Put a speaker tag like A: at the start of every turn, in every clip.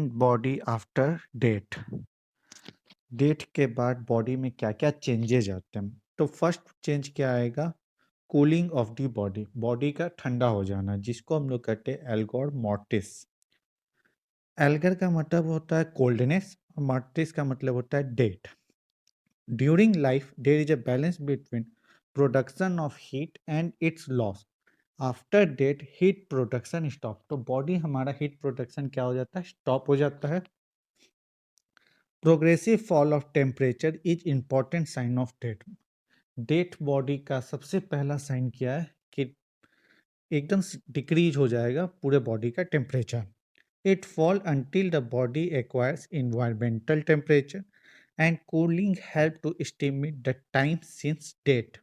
A: Body after death. Death के बाद body में क्या-क्या चेंजेज़ आते हैं। तो फर्स्ट चेंज क्या आएगा? Cooling of the body, body का ठंडा हो जाना, जिसको हम लोग कहते हैं एल्गोर मॉर्टिस। एल्गर का मतलब होता है कोल्डनेस और मॉर्टिस का मतलब होता है death. During life there is a balance between production of heat and its loss. After death heat production stop, तो बॉडी हमारा हीट प्रोडक्शन क्या हो जाता है? स्टॉप हो जाता है। Progressive fall of temperature is important sign of death. Death body का सबसे पहला साइन क्या है कि एकदम डिक्रीज हो जाएगा पूरे बॉडी का temperature. It fall until the body acquires environmental temperature and cooling help to estimate the time since death.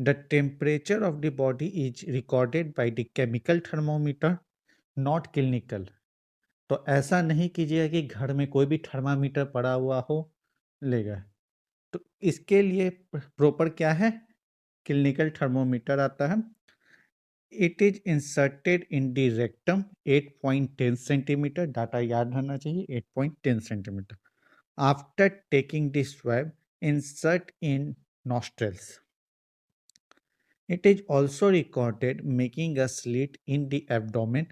A: The temperature of the body is recorded by the chemical thermometer, not clinical. तो ऐसा नहीं कीजिएगा कि घर में कोई भी thermometer पड़ा हुआ हो ले गए। तो इसके लिए प्रॉपर क्या है? क्लिनिकल थर्मोमीटर आता है। It is inserted in the rectum 8.10 centimetre, data याद रहना चाहिए 8.10 centimetre. After taking the swab, insert in nostrils. It is also recorded making a slit in the abdomen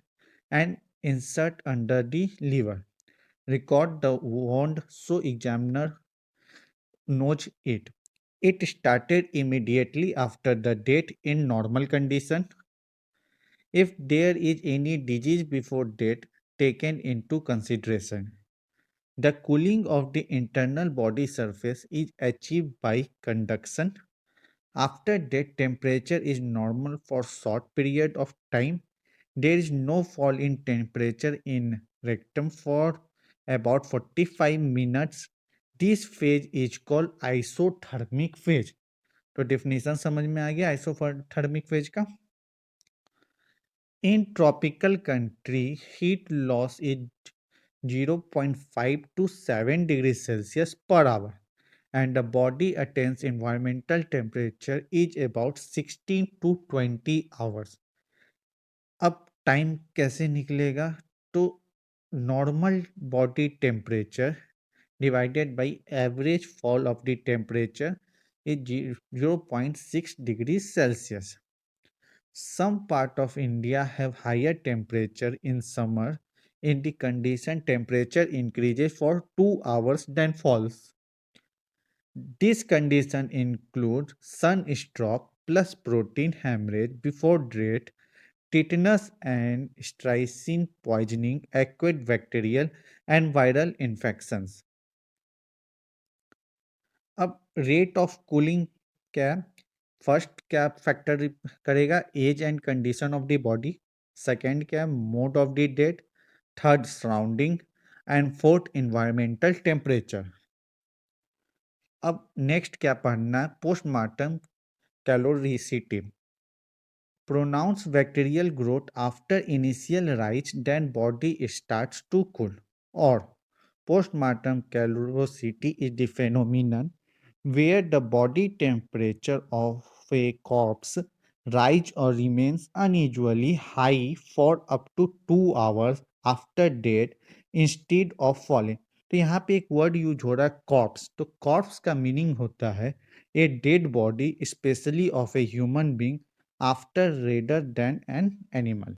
A: and insert under the liver. Record the wound so examiner knows it. It started immediately after the death in normal condition. If there is any disease before death, taken into consideration. The cooling of the internal body surface is achieved by conduction. After death, temperature is normal for short period of time. There is no fall in temperature in rectum for about 45 minutes. This phase is called isothermic phase. तो definition समझ में आ गया आइसोथर्मिक phase का। In tropical country, heat loss is 0.5 to 7 degrees Celsius per hour, and the body attains environmental temperature is about 16 to 20 hours. अब time कैसे निकलेगा? तो normal body temperature divided by average fall of the temperature is 0.6 degrees Celsius. Some part of India have higher temperature in summer. In the condition, temperature increases for 2 hours then falls. This condition includes sunstroke plus protein hemorrhage before death, tetanus and strychnine poisoning, acute bacterial and viral infections. अब rate of cooling क्या है? First क्या factor करेगा? Age and condition of the body. Second क्या है? Mode of the death. Third surrounding and fourth environmental temperature. अब next क्या पढ़ना है? Postmortem caloricity. Pronounced bacterial growth after initial rise, then body starts to cool. Or postmortem callosity is the phenomenon where the body temperature of a corpse rise or remains unusually high for up to 2 hours after death instead of falling. तो यहाँ पे एक word use हो रहा है corps. तो corps का meaning होता है a dead body specially of a human being after rather than an animal.